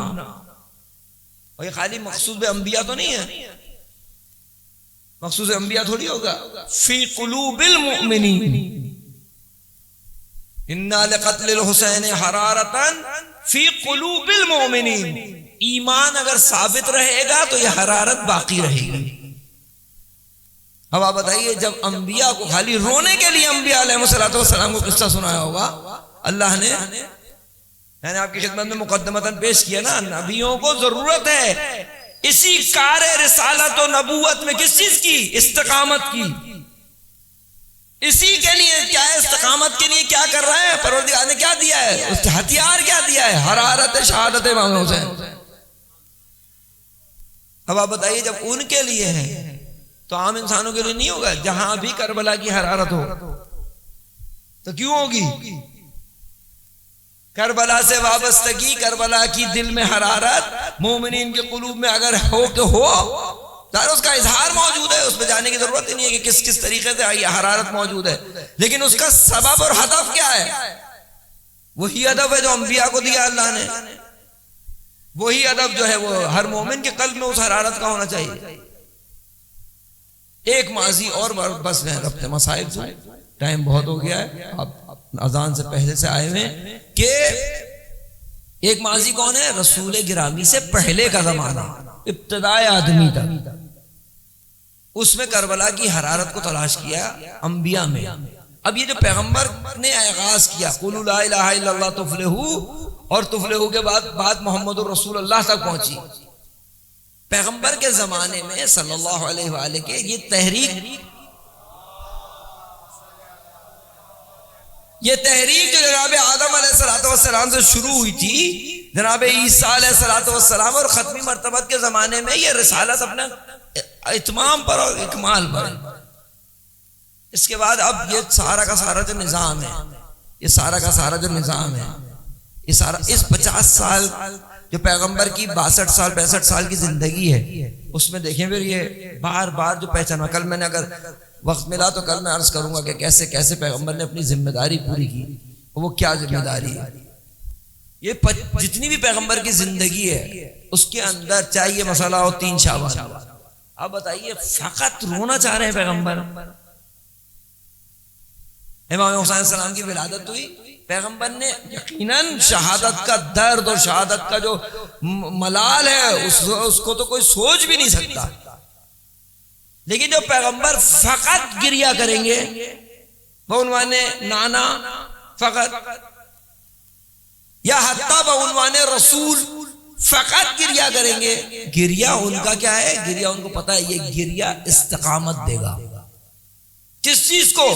اور یہ خالی مخصوص انبیاء تو نہیں ہے, مخصوص انبیاء تھوڑی ہوگا. فی قلوب المؤمنین انا لقتل الحسین حرارتا فی قلوب المؤمنین. ایمان اگر ثابت رہے گا تو یہ حرارت باقی رہے گی. اب آپ بتائیے, جب انبیاء کو خالی رونے کے لیے انبیاء علیہ السلام کو قصہ سنایا ہوگا اللہ نے, میں نے آپ کی خدمت میں مقدمتاً پیش کیا نا, نبیوں کو ضرورت ہے اسی کار رسالت و نبوت میں کس چیز کی؟ استقامت کی. اسی کے لیے کیا ہے, استقامت کے لیے کیا کر رہے ہیں؟ پروردگار نے کیا دیا ہے, اس ہتھیار کیا دیا ہے؟ حرارت شہادت امام حسین. اب آپ بتائیے, جب ان کے لیے ہے تو عام انسانوں کے لیے نہیں ہوگا؟ جہاں بھی کربلا کی حرارت ہو تو کیوں ہوگی؟ کربلا سے وابستگی, کربلا کی دل میں حرارت مومنین کے قلوب میں اگر ہو کہ ہو, اس کا اظہار موجود ہے, اس پہ جانے کی ضرورت ہی نہیں ہے کہ کس کس طریقے سے یہ حرارت موجود ہے. لیکن اس کا سبب اور ہدف کیا ہے؟ وہی ہدف ہے جو انبیاء کو دیا اللہ نے. وہی ہدف جو ہے وہ ہر مومن کے قلب میں اس حرارت کا ہونا چاہیے. ایک ماضی اور بس میں ربط مسائل سے ٹائم بہت ہو گیا ہے, آپ اذان سے پہلے سے آئے ہوئے, کہ ایک ماضی کون ہے؟ رسول گرامی سے پہلے کا زمانہ, ابتدائے آدمی تک. اس میں کربلا کی حرارت کو تلاش کیا انبیاء میں. اب یہ جو پیغمبر نے آغاز کیا قولوا لا الہ الا اللہ تفلحوا, اور تفلحوا کے بعد محمد الرسول اللہ تک پہنچی. پیغمبر کے زمانے میں صلی اللہ علیہ وآلہ کے یہ تحریک جو جناب آدم علیہ السلام سے شروع ہوئی تھی, جناب عیسیٰ علیہ السلام اور ختمی مرتبت کے زمانے میں یہ رسالت اپنا اتمام پر اور اکمال پر. اس کے بعد اب یہ سارا کا سارا جو نظام ہے, یہ سارا کا سارا جو نظام ہے, یہ سارا اس 50 سال جو پیغمبر کی 62 سال 65 سال کی زندگی ہے, اس میں دیکھیں پھر یہ بار بار جو پہچانا. کل میں نے اگر وقت ملا تو کل میں عرض کروں گا کہ کیسے کیسے پیغمبر نے اپنی ذمہ داری پوری کی, وہ کیا ذمہ داری ہے. یہ جتنی بھی پیغمبر کی زندگی ہے اس کے اندر چاہے یہ مسئلہ ہو 3 شعبان. اب بتائیے, فقط رونا چاہ رہے ہیں پیغمبر. امام حسین السلام کی ولادت ہوئی, پیغمبر نے یقیناً شہادت کا درد اور شہادت کا جو ملال ہے اس کو تو کوئی سوچ بھی نہیں سکتا. لیکن جو پیغمبر فقط گریہ کریں گے بعنوان نانا فقط, یا حتیٰ بعنوان رسول فقط گریہ کریں گے, گریہ ان کا کیا ہے؟ گریہ ان کو پتا ہے یہ گریہ استقامت دے گا. کس چیز کو؟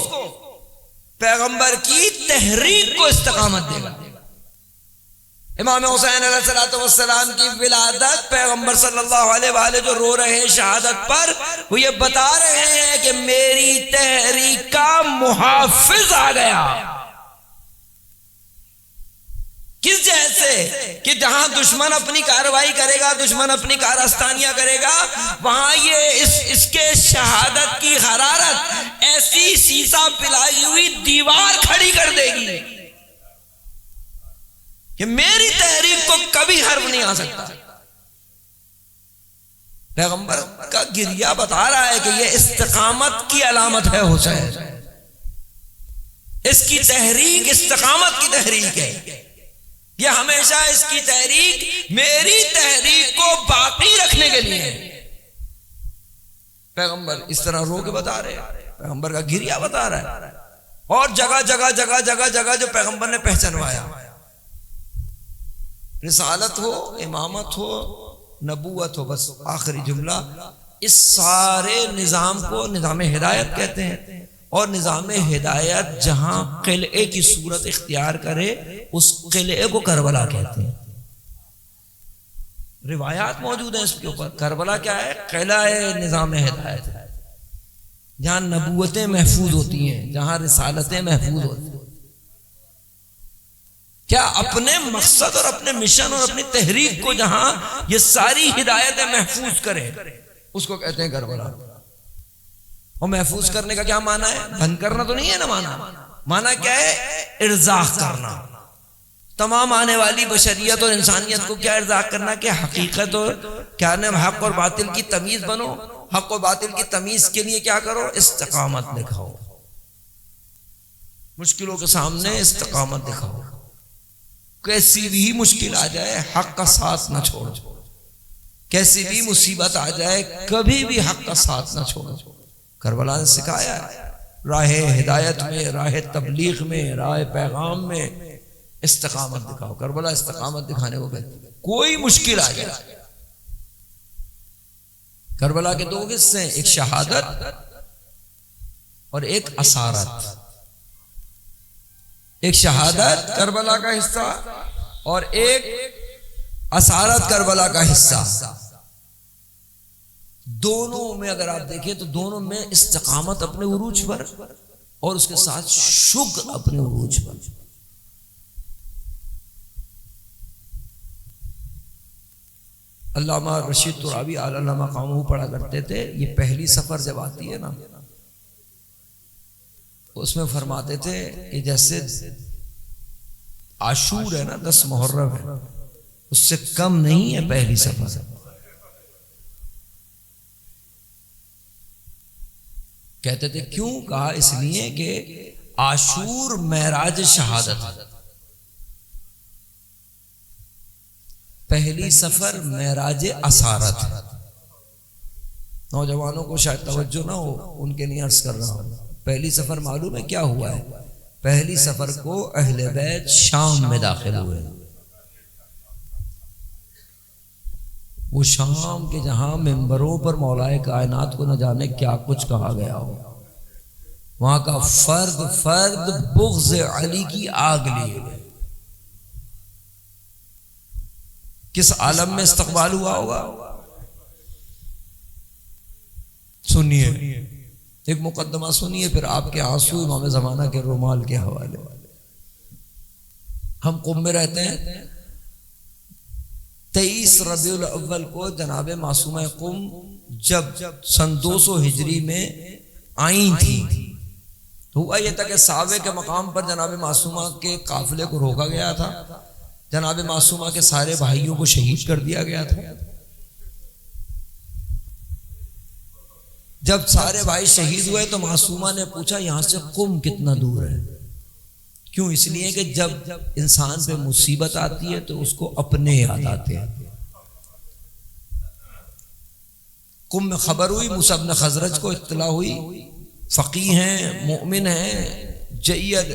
پیغمبر کی تحریک کو استقامت دے گا. امام حسین علیہ السلام کی ولادت، پیغمبر صلی اللہ علیہ وآلہ جو رو رہے ہیں شہادت پر، وہ یہ بتا رہے ہیں کہ میری تحریک کا محافظ آ گیا۔ کس جیسے کہ جہاں دشمن اپنی کارروائی کرے گا، دشمن اپنی کارستانیاں کرے گا، وہاں یہ اس کے شہادت کی حرارت ایسی سیسا پلائی ہوئی دیوار کھڑی کر دے گی کہ میری تحریک کو کبھی حرف نہیں آ سکتا۔ پیغمبر کا گریہ بتا رہا ہے کہ یہ استقامت کی علامت ہے حسین، اس کی تحریک استقامت کی تحریک ہے، یہ ہمیشہ اس کی تحریک میری تحریک کو باقی رکھنے کے لیے ہے۔ پیغمبر اس طرح رو کے بتا رہے ہیں، پیغمبر کا گریہ بتا رہا ہے، اور جگہ جگہ جگہ جگہ جگہ جو پیغمبر نے پہچانوایا، رسالت ہو، امامت ہو، نبوت ہو، بس آخری جملہ، اس سارے نظام کو نظام ہدایت کہتے ہیں، اور نظام ہدایت جہاں قلعے کی صورت اختیار کرے اس قلعے کو کربلا کہتے ہیں۔ روایات موجود ہیں اس کے اوپر۔ کربلا کیا ہے؟ قلعہ نظام ہدایت ہے، جہاں نبوتیں محفوظ ہوتی ہیں، جہاں رسالتیں محفوظ ہوتی ہیں۔ کیا اپنے مقصد اور اپنے مشن اور اپنی تحریک کو جہاں یہ ساری ہدایتیں محفوظ کرے، اس کو کہتے ہیں کربلا۔ اور محفوظ کرنے کا کیا معنی ہے؟ بند کرنا تو نہیں ہے نا، معنی کیا ہے؟ ارزاق کرنا۔ تمام آنے والی بشریت اور انسانیت کو کیا ارزاق کرنا کہ حقیقت اور کیا نام حق اور باطل کی تمیز بنو، حق اور باطل کی تمیز کے لیے کیا کرو؟ استقامت دکھاؤ، مشکلوں کے سامنے استقامت دکھاؤ، کیسی بھی مشکل آ جائے حق کا ساتھ نہ چھوڑو، کیسی بھی مصیبت آ جائے کبھی بھی حق کا ساتھ نہ چھوڑو۔ کربلا نے سکھایا ہے، راہ ہدایت میں، راہ تبلیغ میں، راہ پیغام میں استقامت دکھاؤ۔ کربلا استقامت دکھانے کو کہتے ہیں۔ کوئی مشکل آ جائے، کربلا کے دو حصے ہیں، ایک شہادت اور ایک اسارت۔ ایک شہادت کربلا کا حصہ اور ایک اسارت کربلا کا حصہ۔ دونوں میں اگر آپ دیکھیں تو دونوں میں استقامت اپنے عروج پر اور اس کے ساتھ شکر اپنے عروج پر۔ علامہ رشید ترابی اعلیٰ مقامہ پڑھا کرتے تھے، یہ پہلی سفر جب آتی ہے نا، اس میں فرماتے تھے کہ جیسے عاشور ہے نا، 10 محرم ہے، اس سے کم نہیں ہے پہلی سفر۔ کہتے تھے کیوں؟ کہا اس لیے کہ عاشور معراج شہادت ہے، پہلی سفر معراج اسارت ہے۔ نوجوانوں کو شاید توجہ نہ ہو، ان کے لیے عرض کر رہا ہوں۔ پہلی سفر معلوم ہے کیا ہوا ہے؟ پہلی سفر کو اہل بیت شام میں داخل ہوئے، وہ شام کے جہاں ممبروں پر مولا کائنات کو نہ جانے کیا کچھ کہا گیا ہو، وہاں کا فرد فرد بغض علی کی آگ لیے گئے۔ کس عالم میں استقبال ہوا ہوگا؟ سنیے ایک مقدمہ، سنیے پھر آپ کے آنسو امام زمانہ کے رومال کے حوالے۔ ہم قم میں رہتے ہیں، 23 ربیع الاول کو جناب معصومہ قم جب سن 200 ہجری میں آئی تھی، تو ہوا یہ تھا کہ صحابہ کے مقام پر جناب معصومہ کے قافلے کو روکا گیا تھا، جناب معصومہ کے سارے بھائیوں کو شہید کر دیا گیا تھا۔ جب سارے بھائی شہید ہوئے تو معصومہ نے پوچھا یہاں سے قم کتنا دور ہے؟ کیوں؟ اس لیے کہ جب انسان پہ مصیبت آتی ہے تو اس کو اپنے یاد آتے ہیں۔ قم میں خبر ہوئی، موسیٰ بن خزرج کو اطلاع ہوئی، فقیہ ہیں، مومن ہیں، جید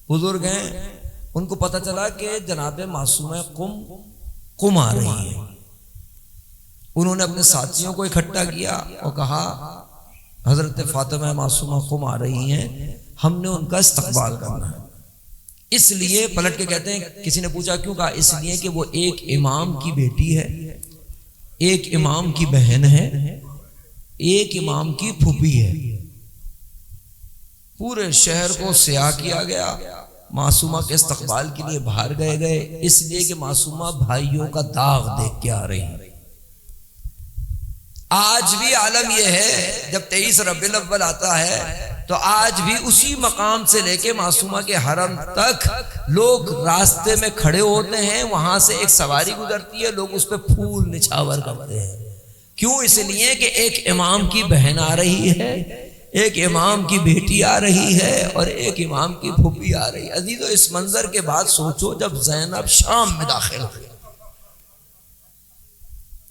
بزرگ ہیں، ان کو پتہ چلا کہ جناب معصومہ قم آ رہی ہیں۔ انہوں نے اپنے ساتھیوں کو اکٹھا کیا اور کہا حضرت فاطمہ معصومہ قم آ رہی ہیں، ہم نے ان کا استقبال کرنا ہے۔ اس لیے پلٹ کے کہتے ہیں، کسی نے پوچھا کیوں؟ کہا اس لیے کہ وہ ایک امام کی بیٹی ہے، ایک امام کی بہن ہے، ایک امام کی پھوپھی ہے۔ پورے شہر کو سیاہ کیا گیا، معصومہ کے استقبال کے لیے باہر گئے، اس لیے کہ معصومہ بھائیوں کا داغ دیکھ کے آ رہی ہے۔ آج بھی عالم یہ ہے، جب 23 ربیع الاول آتا ہے تو آج بھی اسی مقام سے لے کے معصومہ کے حرم تک لوگ راستے میں کھڑے ہوتے ہیں، وہاں سے ایک سواری گزرتی ہے، لوگ اس پہ پھول نچھاور کرتے ہیں۔ کیوں؟ اس لیے کہ ایک امام کی بہن آ رہی ہے، ایک امام کی بیٹی آ رہی ہے، اور ایک امام کی پھوپھی آ رہی ہے۔ عزیزو، اس منظر کے بعد سوچو جب زینب شام میں داخل ہوئی،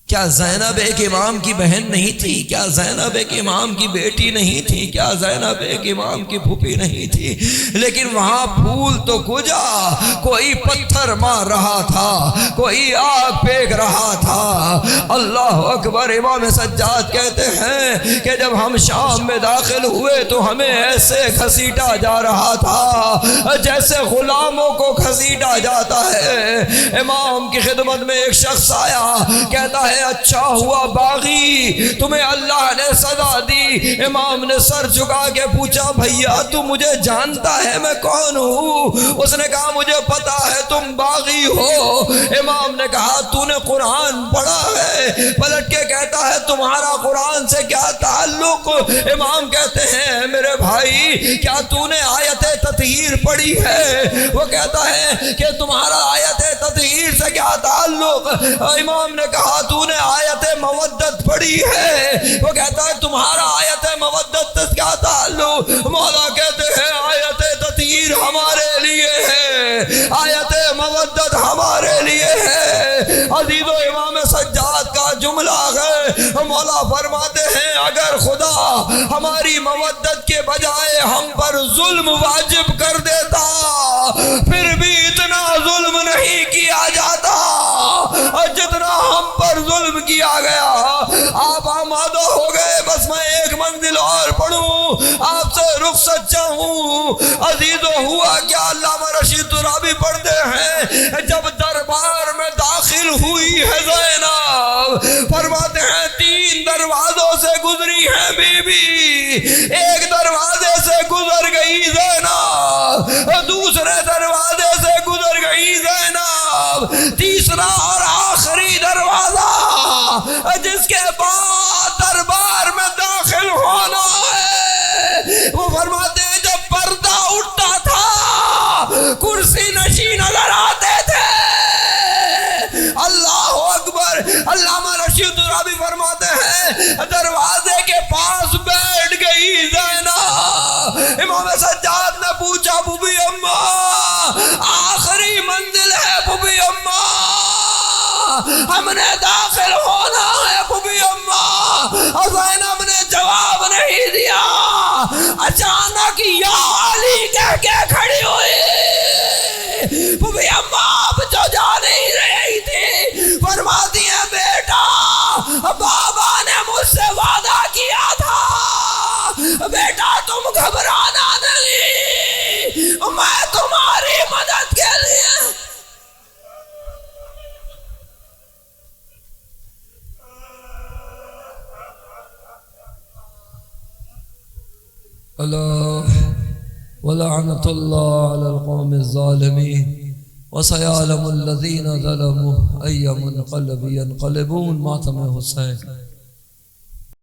کیا زینب ایک امام کی بہن نہیں تھی؟ کیا زینب ایک امام کی بیٹی نہیں تھی؟ کیا زینب ایک امام کی پھوپھی نہیں تھی؟ لیکن وہاں پھول تو کجا، کوئی پتھر مار رہا تھا، کوئی آگ پھینک رہا تھا۔ اللہ اکبر۔ امام سجاد کہتے ہیں کہ جب ہم شام میں داخل ہوئے تو ہمیں ایسے گھسیٹا جا رہا تھا جیسے غلاموں کو گھسیٹا جاتا ہے۔ امام کی خدمت میں ایک شخص آیا، کہتا ہے اچھا ہوا باغی، تمہیں اللہ نے سزا دی۔ امام نے سر جھکا کے پوچھا بھیا تو مجھے جانتا ہے میں کون ہوں؟ اس نے کہا مجھے پتا ہے تم باغی ہو۔ امام نے کہا تو نے قرآن پڑھا ہے؟ پلٹ کے کہتا ہے تمہارا قرآن سے کیا تعلق؟ امام کہتے ہیں میرے بھائی کیا تو نے آیت تطہیر پڑھی ہے؟ وہ کہتا ہے کہ تمہارا آیت تطہیر سے کیا تعلق؟ امام نے کہا تو نے آیت مودت پڑھی ہے؟ وہ کہتا ہے تمہارا آیت مودت سے کیا تعلق؟ مولا کہتے ہیں آیت تطہیر ہمارے لیے ہے، آیت مودت ہمارے لیے ہے۔ عزیز و امام سجاد کا جملہ ہے، مولا فرماتے ہیں اگر خدا ہماری مودت کے بجائے ہم پر ظلم واجب کر دیتا پھر بھی اتنا ظلم نہیں کیا جاتا جتنا ہم پر ظلم کیا گیا۔ آپ آمادہ ہو گئے، بس میں ایک منزل اور پڑھوں، آپ سے رخصت چاہوں۔ عزیزو ہوا کیا، علامہ رشید ترابی پڑھتے ہیں جب دربار میں داخل ہوئی ہے زینب، فرماتے ہیں 3 دروازوں سے گزری ہے بی بی، ایک دروازے سے گزر گئی زینب، دوسرے دروازے سے گزر گئی زینب، تیسرا اور آخری دروازہ جس کے بعد دربار میں داخل ہونا ہے، وہ فرماتے ہیں جب پردہ اٹھتا تھا کرسی نشین نظر آتے تھے۔ اللہ اکبر۔ علامہ رشید ترابی فرماتے ہیں دروازے کے پاس بیٹھ گئی زینب۔ امام سجاد نے پوچھا بوبی اماں آخری منزل ہے بوبی اماں، ہم نے داخل ہونا ہے بوبی اماں۔ زینب نے جواب نہیں دیا، اچانک یا علی کہہ کے کھڑی ہوئی۔ بوبی اماں اب جو جا نہیں رہی تھی فرماتی ہے بیٹا بابا نے مجھ سے وعدہ کیا تھا بیٹا تم گھبرانا نہیں، میں تمہاری مدد کے لیے۔ اللہ ولعنت اللہ علی القوم الظالمین وسيعلم الذين ظلموا أي منقلب ينقلبون۔ ماتم حسین۔